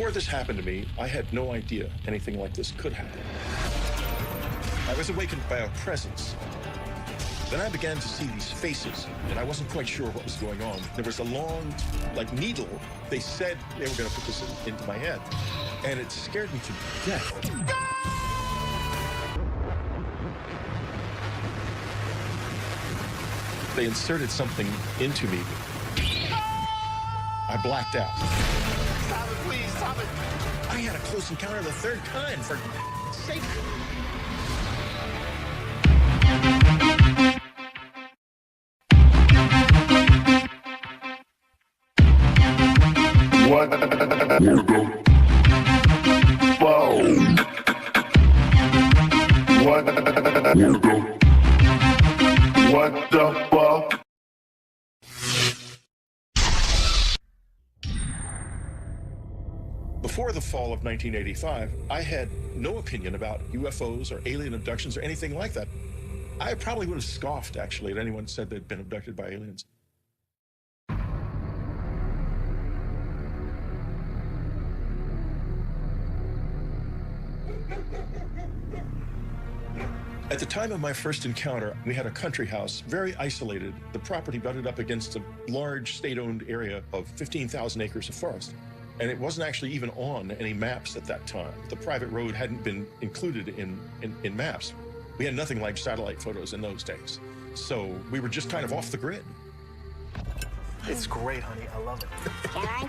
Before this happened to me, I had no idea anything like this could happen. I was awakened by a presence. Then I began to see these faces, and I wasn't quite sure what was going on. There was a long, like, needle. They said they were going to put this into my head, and it scared me to death. They inserted something into me. I blacked out. Stop it, please, stop it. I had a close encounter of the third kind, for sake. What the whoa? What the fuck? Before the fall of 1985, I had no opinion about UFOs or alien abductions or anything like that. I probably would have scoffed, actually, at anyone who said they'd been abducted by aliens. At the time of my first encounter, we had a country house, very isolated. The property butted up against a large state-owned area of 15,000 acres of forest. And it wasn't actually even on any maps at that time. The private road hadn't been included in maps. We had nothing like satellite photos in those days. So we were just kind of off the grid. It's great, honey. I love it. Can I?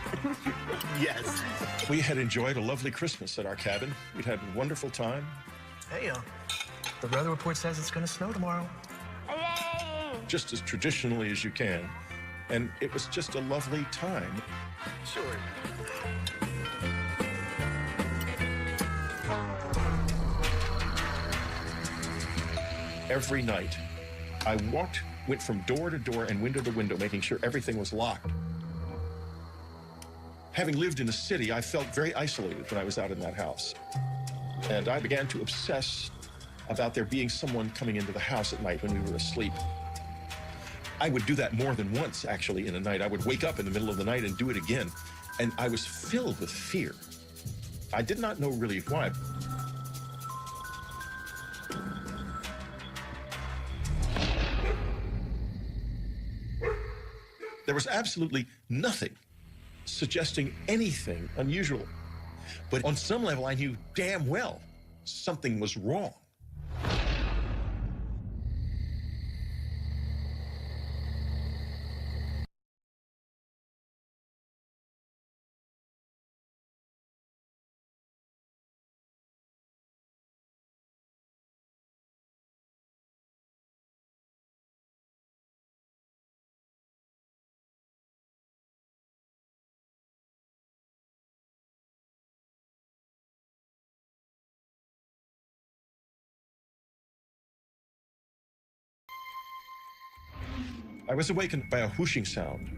Yes. We had enjoyed a lovely Christmas at our cabin. We'd had a wonderful time. Hey, the weather report says it's going to snow tomorrow. Hooray! Just as traditionally as you can. And it was just a lovely time. Sure. Every night, I went from door to door and window to window, making sure everything was locked. Having lived in a city, I felt very isolated when I was out in that house. And I began to obsess about there being someone coming into the house at night when we were asleep. I would do that more than once, actually, in a night. I would wake up in the middle of the night and do it again. And I was filled with fear. I did not know really why. There was absolutely nothing suggesting anything unusual. But on some level, I knew damn well something was wrong. I was awakened by a whooshing sound.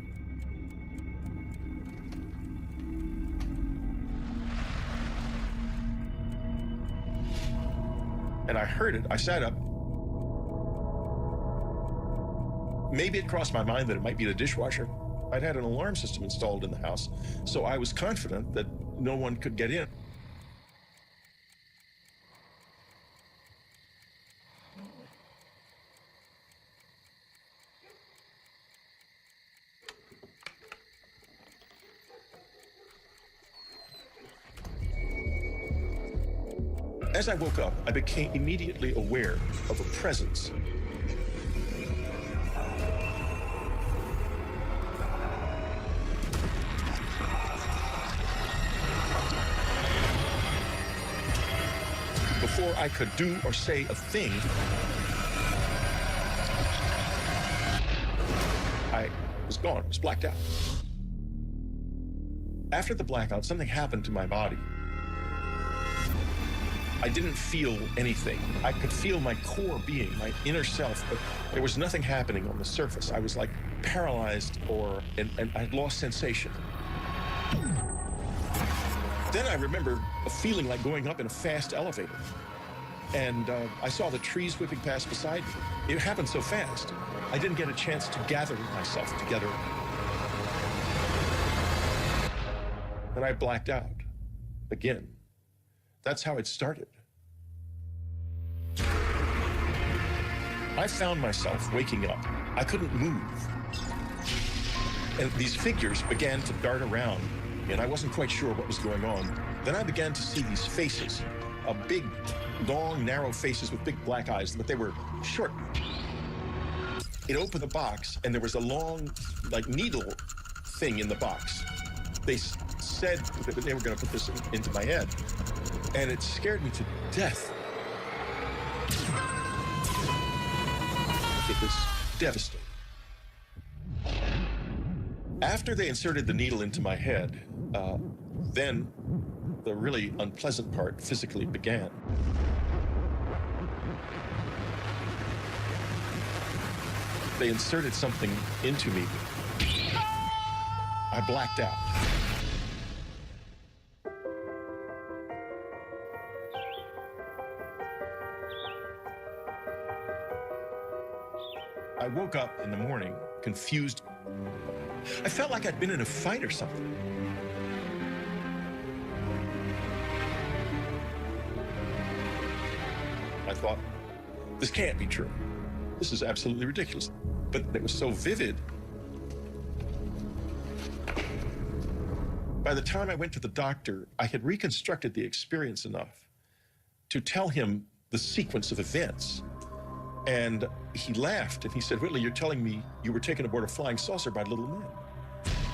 And I heard it. I sat up. Maybe it crossed my mind that it might be the dishwasher. I'd had an alarm system installed in the house, so I was confident that no one could get in. As I woke up, I became immediately aware of a presence. Before I could do or say a thing, I was gone, was blacked out. After the blackout, something happened to my body. I didn't feel anything. I could feel my core being, my inner self, but there was nothing happening on the surface. I was like paralyzed and I had lost sensation. Then I remember a feeling like going up in a fast elevator. And I saw the trees whipping past beside me. It happened so fast, I didn't get a chance to gather myself together. Then I blacked out. again. That's how it started. I found myself waking up. I couldn't move. And these figures began to dart around, and I wasn't quite sure what was going on. Then I began to see these faces, big, long, narrow faces with big black eyes, but they were short. It opened the box, and there was a long, like, needle thing in the box. They said that they were going to put this into my head, and it scared me to death. It was devastating. After they inserted the needle into my head, then the really unpleasant part physically began. They inserted something into me. I blacked out. I woke up in the morning, confused. I felt like I'd been in a fight or something. I thought, this can't be true. This is absolutely ridiculous. But it was so vivid. By the time I went to the doctor, I had reconstructed the experience enough to tell him the sequence of events. And he laughed and he said, Whitley, you're telling me you were taken aboard a flying saucer by little men.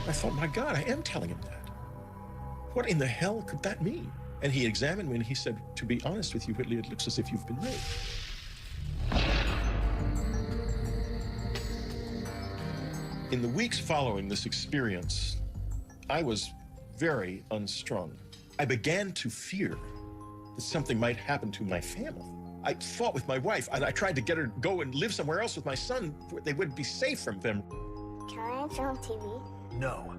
I thought, my God, I am telling him that. What in the hell could that mean? And he examined me and he said, to be honest with you, Whitley, it looks as if you've been raped. In the weeks following this experience, I was very unstrung. I began to fear that something might happen to my family. I fought with my wife, and I tried to get her to go and live somewhere else with my son where they would be safe from them. Can I film TV? No.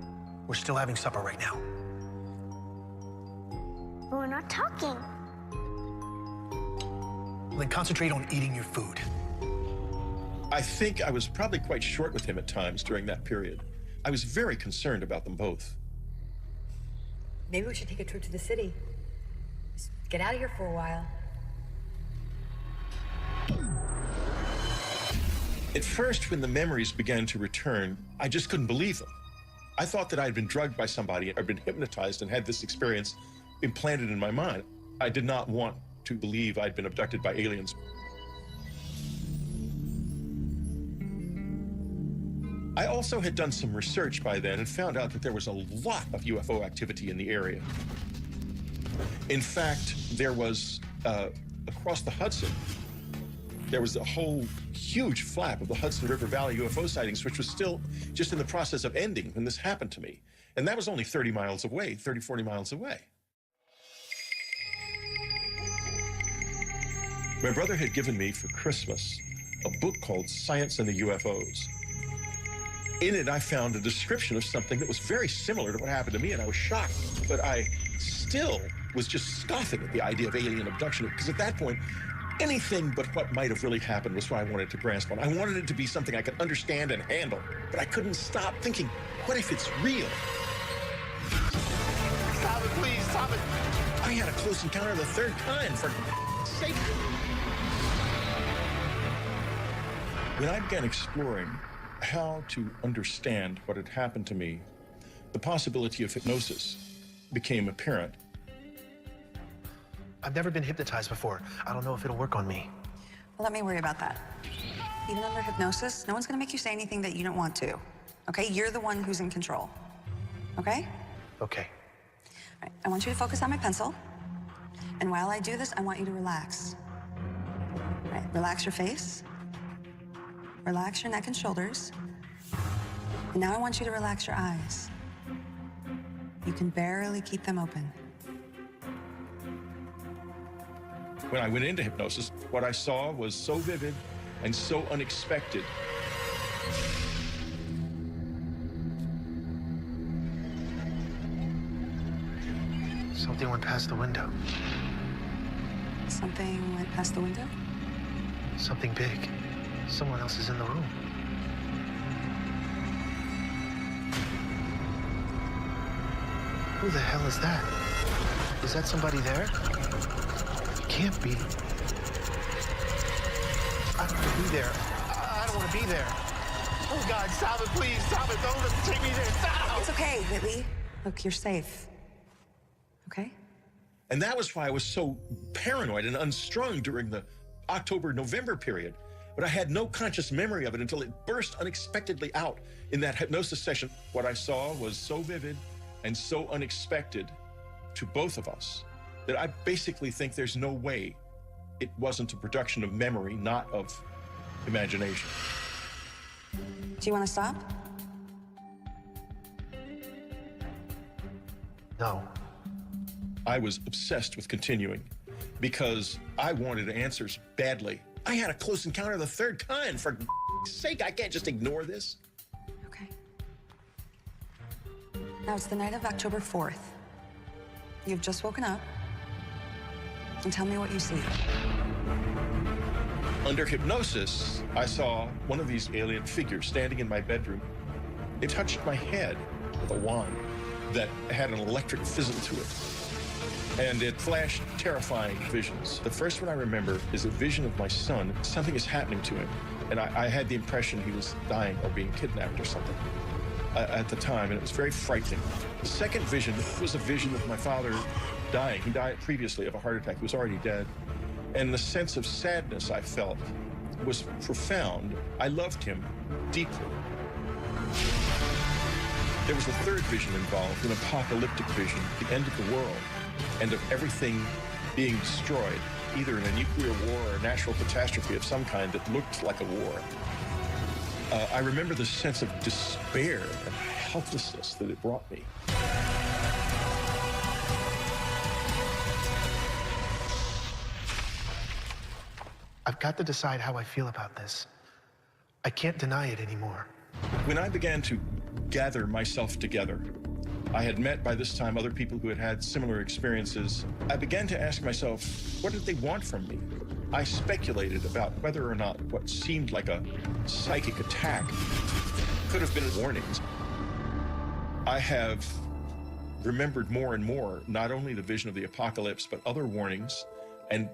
We're still having supper right now. But we're not talking. Well, then concentrate on eating your food. I think I was probably quite short with him at times during that period. I was very concerned about them both. Maybe we should take a trip to the city. Just get out of here for a while. At first, when the memories began to return, I just couldn't believe them. I thought that I had been drugged by somebody, or been hypnotized and had this experience implanted in my mind. I did not want to believe I'd been abducted by aliens. I also had done some research by then and found out that there was a lot of UFO activity in the area. In fact, there was, across the Hudson, there was a whole huge flap of the Hudson River Valley UFO sightings, which was still just in the process of ending when this happened to me. And that was only 30 miles away, 30, 40 miles away. My brother had given me for Christmas a book called Science and the UFOs. In it, I found a description of something that was very similar to what happened to me, and I was shocked. But I still was just scoffing at the idea of alien abduction, because at that point, anything but what might have really happened was what I wanted to grasp on. I wanted it to be something I could understand and handle, but I couldn't stop thinking, what if it's real? Stop it, please, stop it. I had a close encounter the third time, for sake. When I began exploring how to understand what had happened to me, the possibility of hypnosis became apparent. I've never been hypnotized before. I don't know if it'll work on me. Well, let me worry about that. Even under hypnosis, no one's gonna make you say anything that you don't want to. Okay? You're the one who's in control. Okay? Okay. All right, I want you to focus on my pencil. And while I do this, I want you to relax. All right, relax your face. Relax your neck and shoulders. And now I want you to relax your eyes. You can barely keep them open. When I went into hypnosis, what I saw was so vivid and so unexpected. Something went past the window. Something went past the window? Something big. Someone else is in the room. Who the hell is that? Is that somebody there? Can't be. I don't want to be there. I don't want to be there. Oh, God, stop it, please. Stop it. Don't let take me there. Stop! It's okay, Whitley. Look, you're safe. Okay? And that was why I was so paranoid and unstrung during the October-November period. But I had no conscious memory of it until it burst unexpectedly out in that hypnosis session. What I saw was so vivid and so unexpected to both of us that I basically think there's no way it wasn't a production of memory, not of imagination. Do you want to stop? No. I was obsessed with continuing because I wanted answers badly. I had a close encounter of the third kind. For sake, I can't just ignore this. Okay. Now it's the night of October 4th. You've just woken up. And tell me what you see. Under hypnosis, I saw one of these alien figures standing in my bedroom. It touched my head with a wand that had an electric fizzle to it. And it flashed terrifying visions. The first one I remember is a vision of my son. Something is happening to him. And I had the impression he was dying or being kidnapped or something at the time, and it was very frightening. The second vision was a vision of my father dying. He died previously of a heart attack. He was already dead. And the sense of sadness I felt was profound. I loved him deeply. There was a third vision involved, an apocalyptic vision, the end of the world, and of everything being destroyed, either in a nuclear war or a natural catastrophe of some kind that looked like a war. I remember the sense of despair and helplessness that it brought me. I've got to decide how I feel about this. I can't deny it anymore. When I began to gather myself together, I had met by this time other people who had had similar experiences. I began to ask myself, what did they want from me? I speculated about whether or not what seemed like a psychic attack could have been warnings. I have remembered more and more, not only the vision of the apocalypse, but other warnings and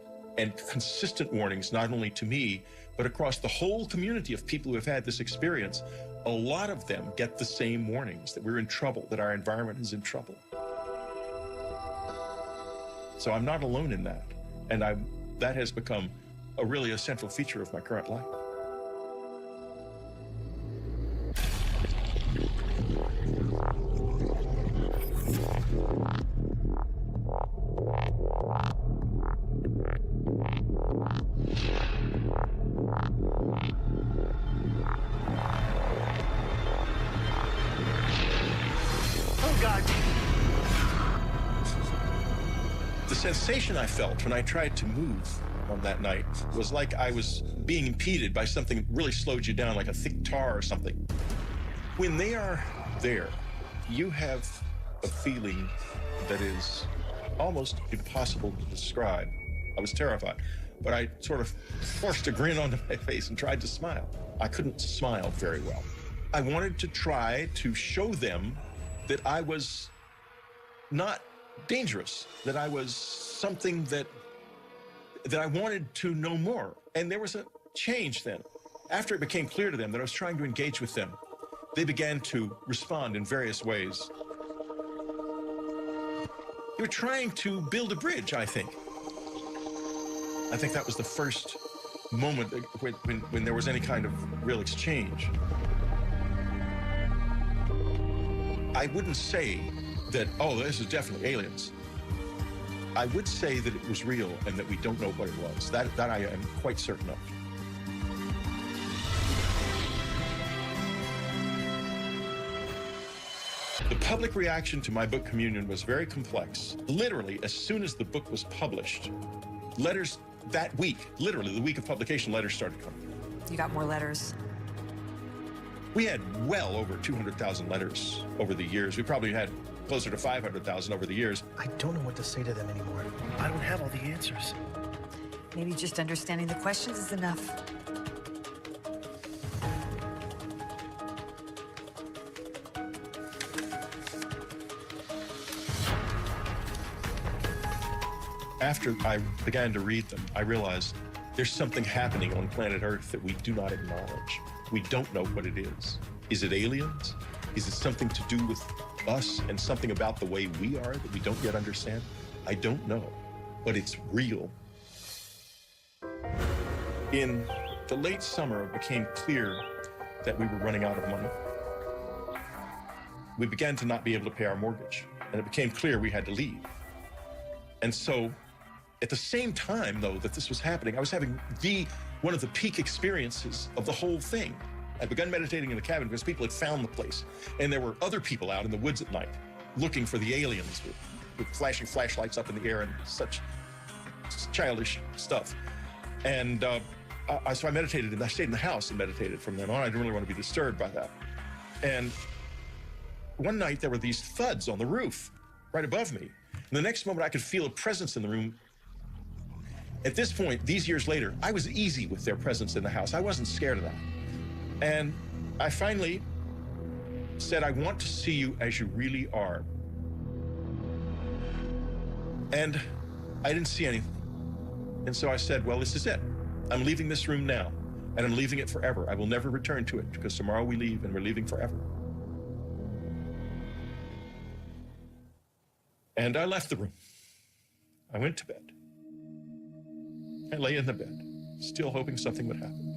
consistent warnings, not only to me, but across the whole community of people who have had this experience. A lot of them get the same warnings, that we're in trouble, that our environment is in trouble. So I'm not alone in that. And that has become really a central feature of my current life. Oh, God. The sensation I felt when I tried to move on that night was like I was being impeded by something that really slowed you down, like a thick tar or something. When they are there, you have a feeling that is almost impossible to describe. I was terrified, but I sort of forced a grin onto my face and tried to smile. I couldn't smile very well. I wanted to try to show them that I was not dangerous, that I was something that I wanted to know more. And there was a change then. After it became clear to them that I was trying to engage with them, they began to respond in various ways. They were trying to build a bridge, I think. I think that was the first moment when there was any kind of real exchange. I wouldn't say that, oh, this is definitely aliens. I would say that it was real and that we don't know what it was. That I am quite certain of. The public reaction to my book Communion was very complex. Literally, as soon as the book was published, letters that week, literally the week of publication, letters started coming. You got more letters. We had well over 200,000 letters over the years. We probably had closer to 500,000 over the years. I don't know what to say to them anymore. I don't have all the answers. Maybe just understanding the questions is enough. After I began to read them, I realized there's something happening on planet Earth that we do not acknowledge. We don't know what it is. Is it aliens? Is it something to do with us and something about the way we are that we don't yet understand? I don't know, but it's real. In the late summer, it became clear that we were running out of money. We began to not be able to pay our mortgage, and it became clear we had to leave. And so, at the same time, though, that this was happening, I was having one of the peak experiences of the whole thing. I'd begun meditating in the cabin because people had found the place, and there were other people out in the woods at night looking for the aliens with flashing flashlights up in the air and such childish stuff. And so I meditated, and I stayed in the house and meditated from then on. I didn't really want to be disturbed by that. And one night there were these thuds on the roof right above me. And the next moment I could feel a presence in the room. At this point, these years later, I was easy with their presence in the house. I wasn't scared of that. And I finally said, I want to see you as you really are. And I didn't see anything. And so I said, well, this is it. I'm leaving this room now, and I'm leaving it forever. I will never return to it because tomorrow we leave and we're leaving forever. And I left the room. I went to bed. I lay in the bed, still hoping something would happen.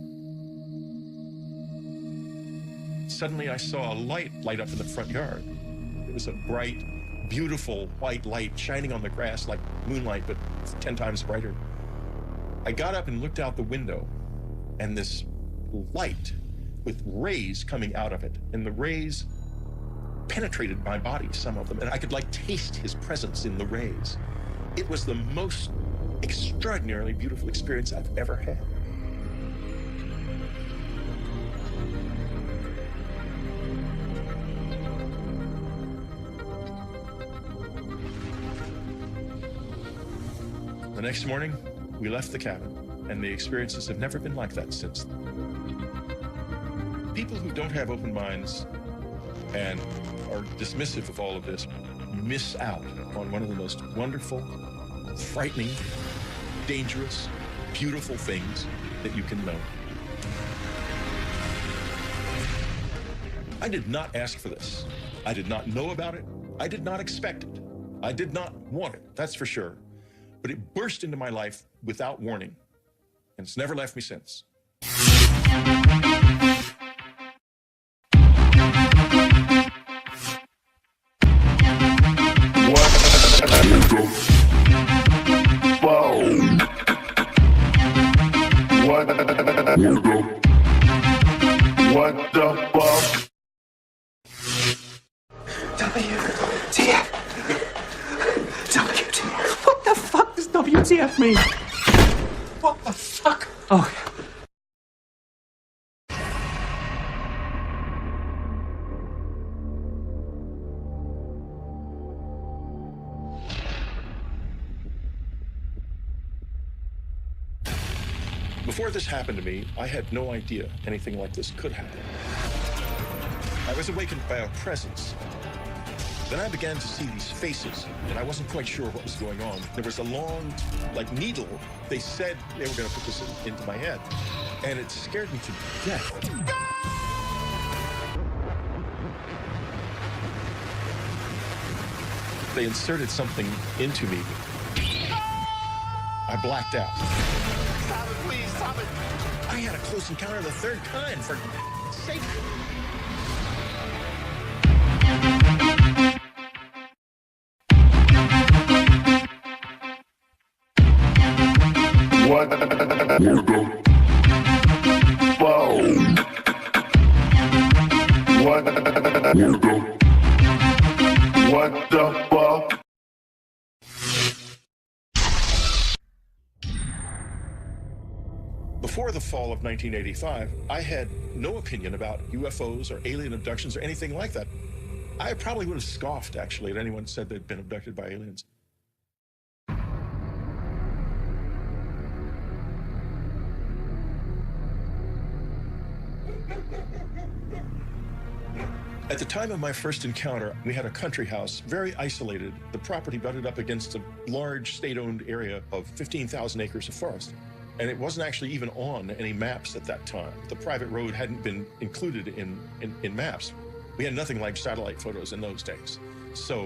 Suddenly I saw a light light up in the front yard. It was a bright, beautiful white light shining on the grass like moonlight, but 10 times brighter. I got up and looked out the window, and this light with rays coming out of it, and the rays penetrated my body, some of them, and I could like taste his presence in the rays. It was the most extraordinarily beautiful experience I've ever had. The next morning, we left the cabin, and the experiences have never been like that since then. People who don't have open minds and are dismissive of all of this miss out on one of the most wonderful, frightening, dangerous, beautiful things that you can know. I did not ask for this. I did not know about it. I did not expect it. I did not want it, that's for sure. But it burst into my life without warning, and it's never left me since. What the fuck? WTF. WTF. What the fuck does WTF mean? What the fuck? Oh. Before this happened to me, I had no idea anything like this could happen. I was awakened by a presence. Then I began to see these faces, and I wasn't quite sure what was going on. There was a long, like, needle. They said they were going to put this into my head, and it scared me to death. They inserted something into me. I blacked out. Stop it, please, stop it. I had a close encounter of the third kind, for sake. What the fuck? What the fuck? Before the fall of 1985, I had no opinion about UFOs or alien abductions or anything like that. I probably would have scoffed, actually, at anyone who said they'd been abducted by aliens. At the time of my first encounter, we had a country house, very isolated. The property butted up against a large state-owned area of 15,000 acres of forest. And it wasn't actually even on any maps at that time. The private road hadn't been included in maps. We had nothing like satellite photos in those days. So